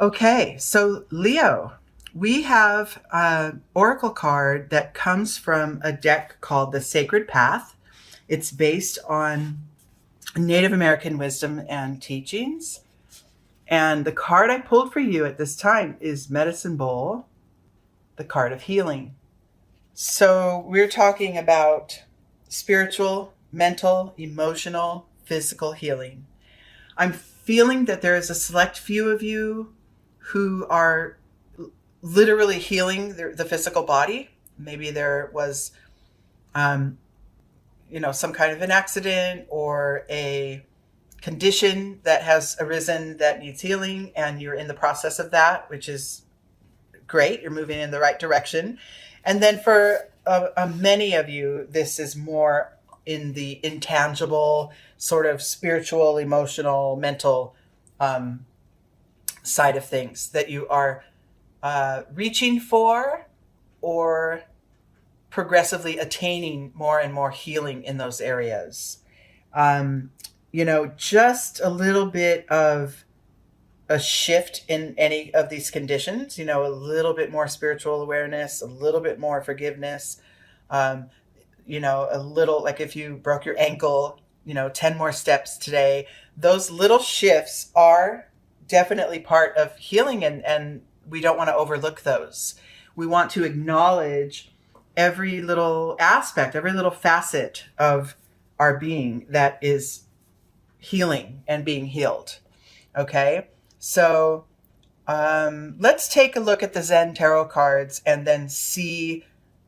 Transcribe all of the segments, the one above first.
Okay, so Leo, we have an oracle card that comes from a deck called the Sacred Path. It's based on Native American wisdom and teachings. And the card I pulled for you at this time is Medicine Bowl, the card of healing. So we're talking about spiritual, mental, emotional, physical healing. I'm feeling that there is a select few of you who are literally healing the physical body. Maybe there was, um, some kind of an accident or a condition that has arisen that needs healing, and you're in the process of that, which is great. You're moving in the right direction. And then for many of you, this is more in the intangible, sort of spiritual, emotional, mental um, side of things that you are reaching for or progressively attaining more and more healing in those areas. Um, just a little bit of a shift in any of these conditions, a little bit more spiritual awareness, a little bit more forgiveness, um, a little, like if you broke your ankle, 10 more steps today. Those little shifts are definitely part of healing, and we don't want to overlook those. We want to acknowledge every little aspect, every little facet of our being that is healing and being healed. Okay? So let's take a look at the Zen Tarot cards and then see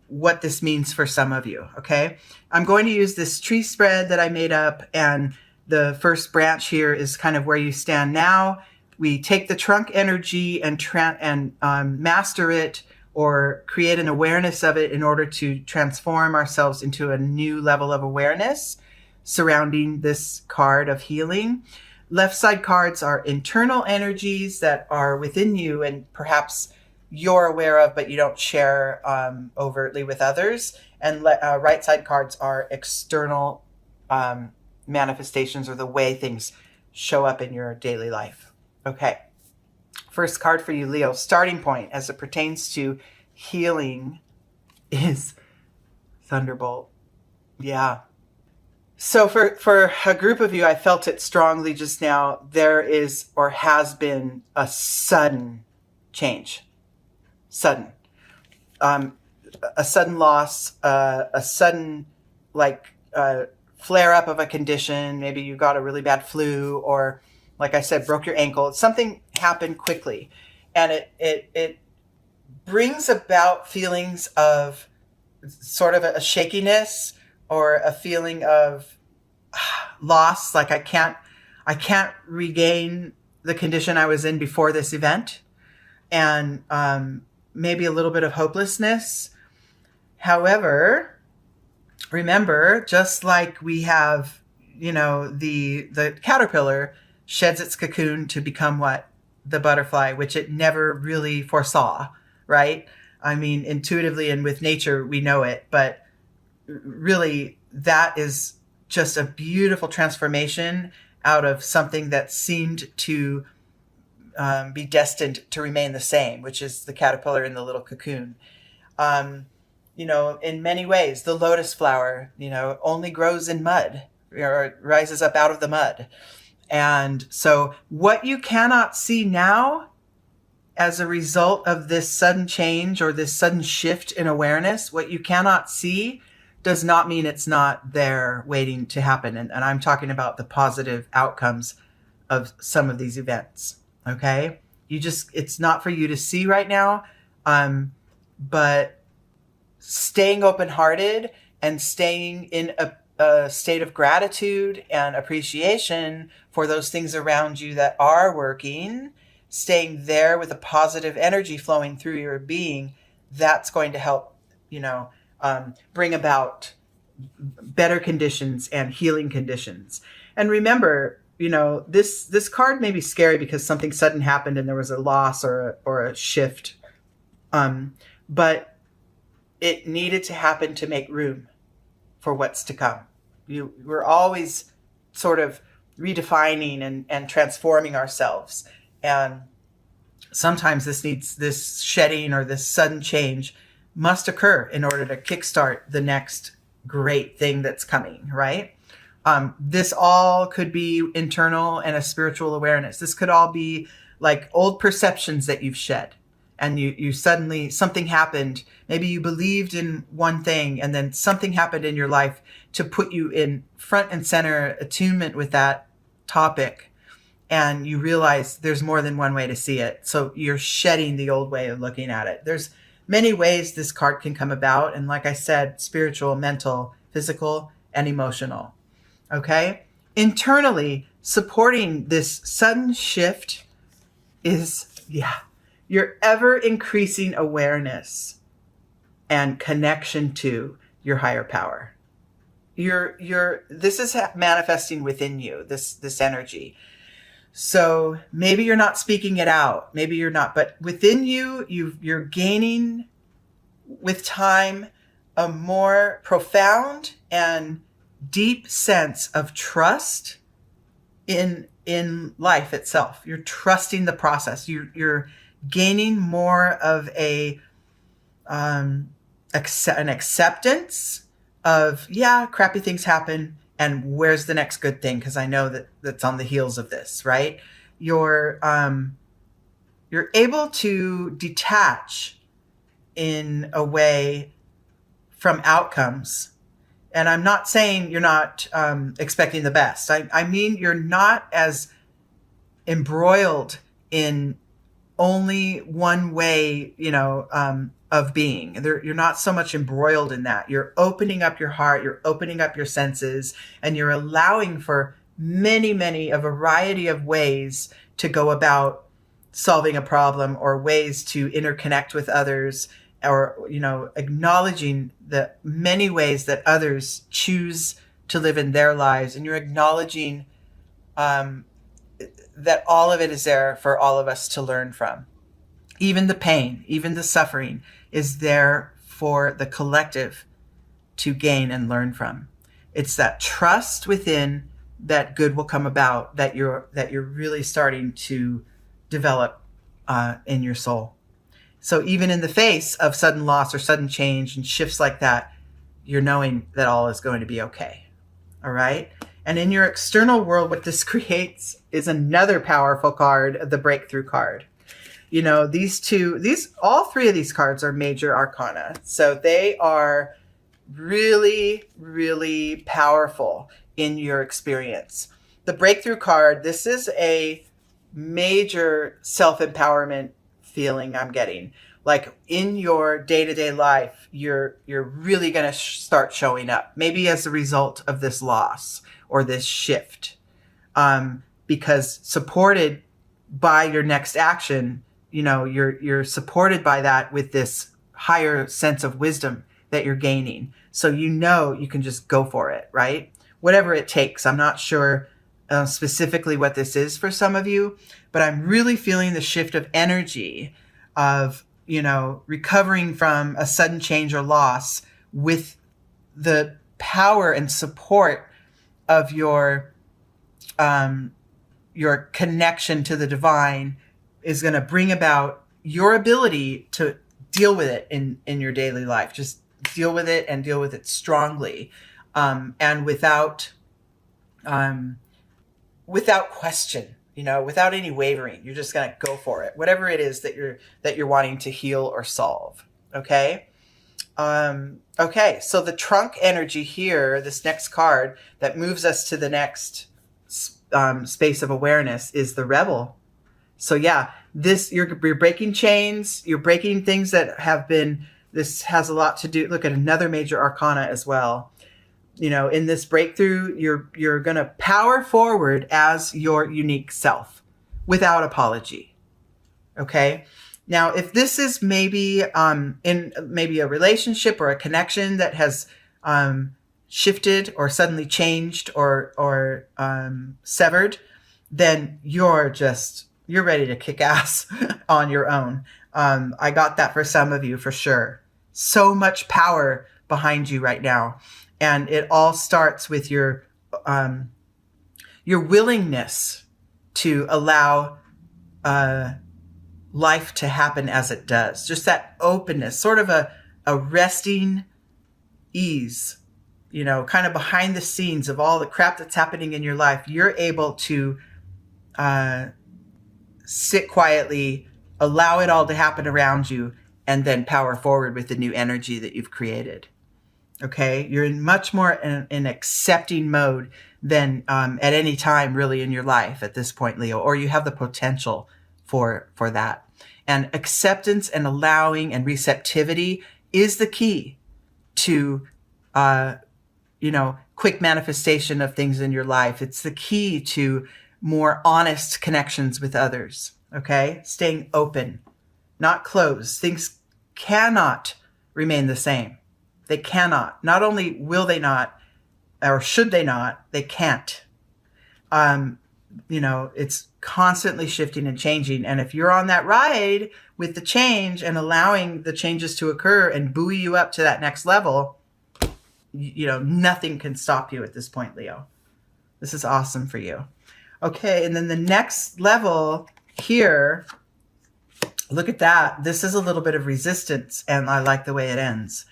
what this means for some of you. Okay? I'm going to use this tree spread that I made up, and the first branch here is kind of where you stand now. We take the trunk energy and master it or create an awareness of it in order to transform ourselves into a new level of awareness surrounding this card of healing. Left side cards are internal energies that are within you and perhaps you're aware of, but you don't share overtly with others. And right side cards are external manifestations or the way things show up in your daily life. Okay. First card for you, Leo. Starting point as it pertains to healing is Thunderbolt. Yeah. So for a group of you, I felt it strongly just now. There is or has been a sudden change. Sudden. A sudden loss, a sudden flare up of a condition. Maybe you got a really bad flu, or like I said, broke your ankle. Something happened quickly, and it brings about feelings of sort of a shakiness or a feeling of loss, like I can't regain the condition I was in before this event, and maybe a little bit of hopelessness. However, remember, just like we have, the caterpillar sheds its cocoon to become what? The butterfly, which it never really foresaw, right? I mean, intuitively and with nature, we know it, but really that is just a beautiful transformation out of something that seemed to be destined to remain the same, which is the caterpillar in the little cocoon. In many ways, the lotus flower, only grows in mud or rises up out of the mud. And so what you cannot see now as a result of this sudden change or this sudden shift in awareness, what you cannot see does not mean it's not there waiting to happen. And I'm talking about the positive outcomes of some of these events. Okay. It's not for you to see right now. But staying open-hearted and staying in a state of gratitude and appreciation for those things around you that are working, staying there with a positive energy flowing through your being, that's going to help, bring about better conditions and healing conditions. And remember, this card may be scary because something sudden happened and there was a loss or a shift. But it needed to happen to make room for what's to come. We're always sort of redefining and transforming ourselves. And sometimes this shedding or this sudden change must occur in order to kickstart the next great thing that's coming, right? This all could be internal and a spiritual awareness. This could all be like old perceptions that you've shed, and you suddenly, something happened. Maybe you believed in one thing and then something happened in your life to put you in front and center attunement with that topic. And you realize there's more than one way to see it. So you're shedding the old way of looking at it. There's many ways this card can come about. And like I said, spiritual, mental, physical, and emotional. Okay? Internally, supporting this sudden shift is, your ever increasing awareness and connection to your higher power. This is manifesting within you, this energy. So maybe you're not speaking it out. Maybe you're not, but within you, you're gaining with time a more profound and deep sense of trust in life itself. You're trusting the process. You're gaining more of an acceptance of, crappy things happen, and where's the next good thing? Because I know that's on the heels of this, right? You're able to detach in a way from outcomes. And I'm not saying you're not expecting the best. I mean, you're not as embroiled in only one way, of being. You're not so much embroiled in that. You're opening up your heart, you're opening up your senses, and you're allowing for many, a variety of ways to go about solving a problem, or ways to interconnect with others, or, acknowledging the many ways that others choose to live in their lives. And you're acknowledging that all of it is there for all of us to learn from. Even the pain, even the suffering is there for the collective to gain and learn from. It's that trust within that good will come about, that you're really starting to develop in your soul. So even in the face of sudden loss or sudden change and shifts like that, you're knowing that all is going to be okay. All right. And in your external world, what this creates is another powerful card, the breakthrough card. All three of these cards are major arcana. So they are really, really powerful in your experience. The breakthrough card, this is a major self-empowerment feeling I'm getting. Like in your day-to-day life, you're really going to start showing up, maybe as a result of this loss or this shift, because supported by your next action, you're supported by that with this higher sense of wisdom that you're gaining. So you can just go for it, right? Whatever it takes. I'm not sure specifically what this is for some of you, but I'm really feeling the shift of energy of, recovering from a sudden change or loss with the power and support of your connection to the divine is going to bring about your ability to deal with it in your daily life. Just deal with it, and deal with it strongly, and without question, without any wavering. You're just going to go for it, whatever it is that you're wanting to heal or solve. Okay. Okay. So the trunk energy here, this next card that moves us to the next space of awareness, is the rebel. So you're breaking chains, you're breaking things that have been, this has a lot to do, look at another major arcana as well. In this breakthrough, you're going to power forward as your unique self without apology. Okay. Now, if this is maybe in maybe a relationship or a connection that has shifted or suddenly changed or severed, then you're ready to kick ass on your own. I got that for some of you for sure. So much power behind you right now. And it all starts with your willingness to allow life to happen as it does. Just that openness, sort of a resting ease, kind of behind the scenes of all the crap that's happening in your life. You're able to sit quietly, allow it all to happen around you, and then power forward with the new energy that you've created. Okay, you're in much more in accepting mode than at any time really in your life at this point, Leo, or you have the potential for that. And acceptance and allowing and receptivity is the key to, quick manifestation of things in your life. It's the key to more honest connections with others. Okay, staying open, not closed. Things cannot remain the same. They cannot. Not only will they not, or should they not, they can't. It's constantly shifting and changing. And if you're on that ride with the change and allowing the changes to occur and buoy you up to that next level, nothing can stop you at this point, Leo. This is awesome for you. Okay, and then the next level here, look at that. This is a little bit of resistance, and I like the way it ends.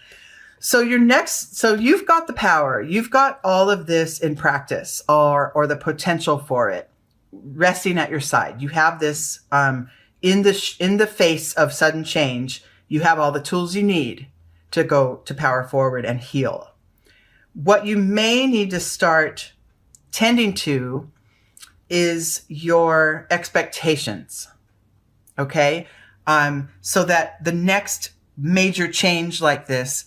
So you've got the power. You've got all of this in practice or the potential for it resting at your side. You have this in the face of sudden change. You have all the tools you need to go to power forward and heal. What you may need to start tending to is your expectations. Okay? So that the next major change like this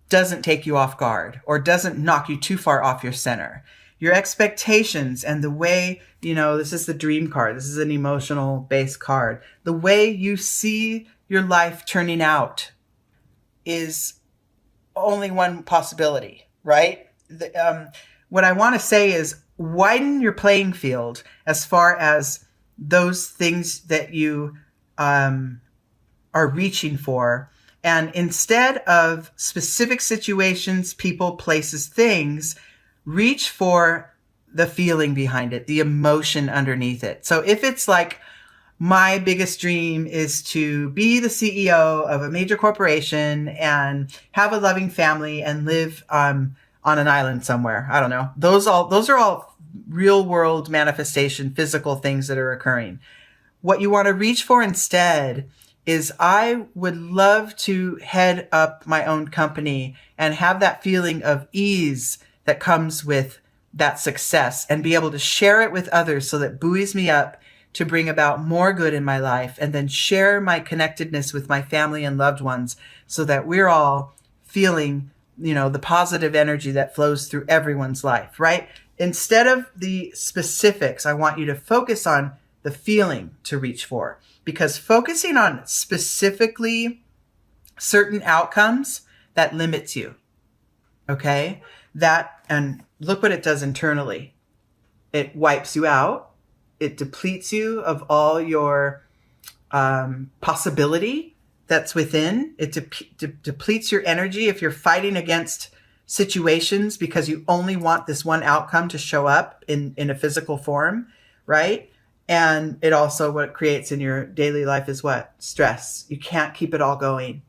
doesn't take you off guard or doesn't knock you too far off your center. Your expectations and the way, this is the dream card. This is an emotional based card. The way you see your life turning out is only one possibility, right? What I want to say is widen your playing field as far as those things that you are reaching for. And instead of specific situations, people, places, things, reach for the feeling behind it, the emotion underneath it. So if it's like, my biggest dream is to be the CEO of a major corporation and have a loving family and live on an island somewhere. I don't know. Those are all real world manifestation, physical things that are occurring. What you want to reach for instead is I would love to head up my own company and have that feeling of ease that comes with that success and be able to share it with others so that buoys me up to bring about more good in my life, and then share my connectedness with my family and loved ones so that we're all feeling, the positive energy that flows through everyone's life, right? Instead of the specifics, I want you to focus on the feeling to reach for. Because focusing on specifically certain outcomes, that limits you. Okay? And look what it does internally. It wipes you out. It depletes you of all your possibility that's within. It depletes your energy if you're fighting against situations because you only want this one outcome to show up in a physical form, right? And it also, what it creates in your daily life is what? Stress. You can't keep it all going.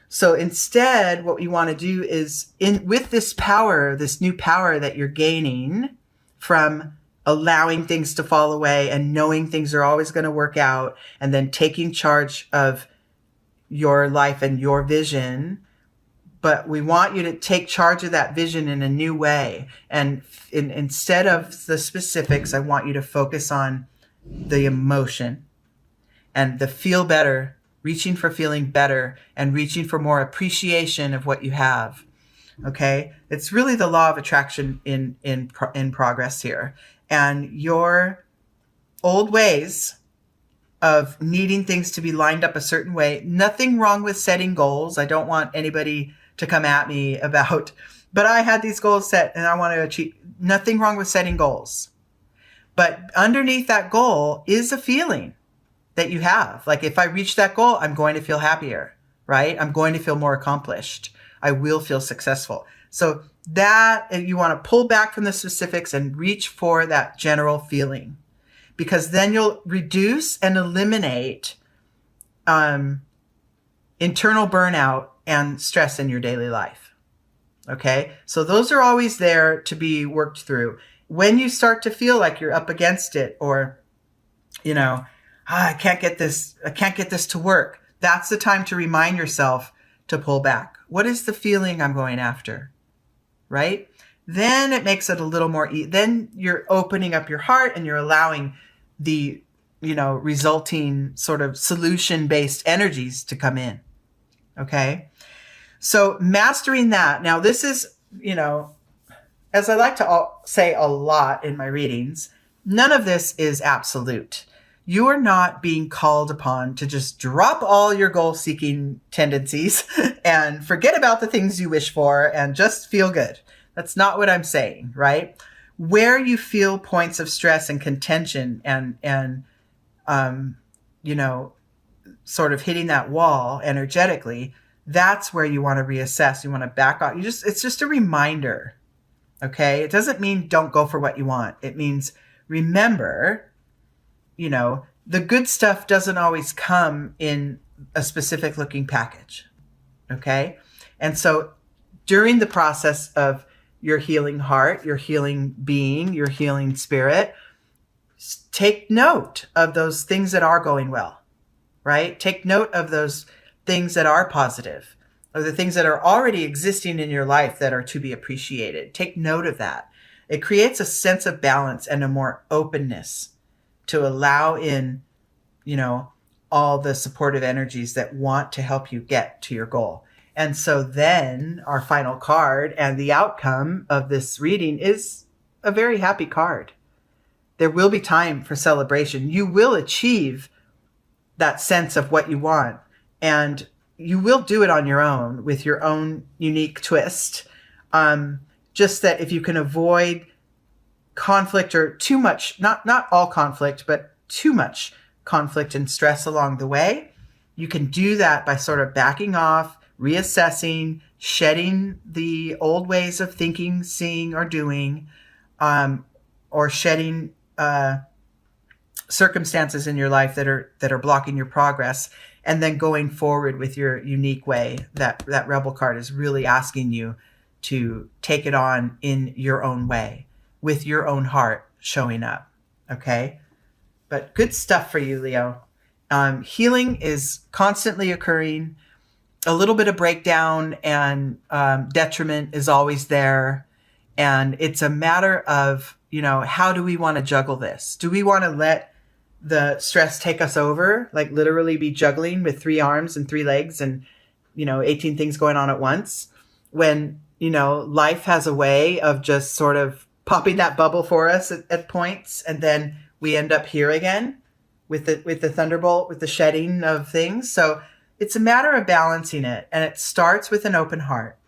So instead, what you want to do is, with this power, this new power that you're gaining from allowing things to fall away and knowing things are always going to work out, and then taking charge of your life and your vision. But we want you to take charge of that vision in a new way. And instead of the specifics, I want you to focus on the emotion and the feel better, reaching for feeling better and reaching for more appreciation of what you have. Okay. It's really the law of attraction in progress here. And your old ways of needing things to be lined up a certain way, nothing wrong with setting goals. I don't want anybody to come at me about, but I had these goals set and I want to achieve. Nothing wrong with setting goals. But underneath that goal is a feeling that you have. Like, if I reach that goal, I'm going to feel happier, right? I'm going to feel more accomplished. I will feel successful. So that you want to pull back from the specifics and reach for that general feeling, because then you'll reduce and eliminate internal burnout and stress in your daily life. Okay. So those are always there to be worked through. When you start to feel like you're up against it, or, I can't get this to work. That's the time to remind yourself to pull back. What is the feeling I'm going after? Right? Then it makes it a little more, then you're opening up your heart and you're allowing the, resulting sort of solution-based energies to come in. Okay. So mastering that. Now this is, as I like to say a lot in my readings, none of this is absolute. You are not being called upon to just drop all your goal-seeking tendencies and forget about the things you wish for and just feel good. That's not what I'm saying, right? Where you feel points of stress and contention and sort of hitting that wall energetically, that's where you want to reassess. You want to back off. It's just a reminder. Okay. It doesn't mean don't go for what you want. It means remember, the good stuff doesn't always come in a specific looking package. Okay. And so during the process of your healing heart, your healing being, your healing spirit, take note of those things that are going well, right? Take note of those things that are positive, or the things that are already existing in your life that are to be appreciated. Take note of that. It creates a sense of balance and a more openness to allow in, all the supportive energies that want to help you get to your goal. And so then our final card and the outcome of this reading is a very happy card. There will be time for celebration. You will achieve that sense of what you want, and you will do it on your own with your own unique twist. Just that if you can avoid conflict or too much, not all conflict, but too much conflict and stress along the way, you can do that by sort of backing off, reassessing, shedding the old ways of thinking, seeing, or doing, or shedding circumstances in your life that are blocking your progress, and then going forward with your unique way. That Rebel card is really asking you to take it on in your own way, with your own heart showing up. Okay? But good stuff for you, Leo. Healing is constantly occurring. A little bit of breakdown and detriment is always there. And it's a matter of, how do we want to juggle this? Do we want to let the stress take us over, like literally be juggling with 3 arms and 3 legs and, 18 things going on at once, when, life has a way of just sort of popping that bubble for us at points, and then we end up here again with the thunderbolt, with the shedding of things. So it's a matter of balancing it, and it starts with an open heart.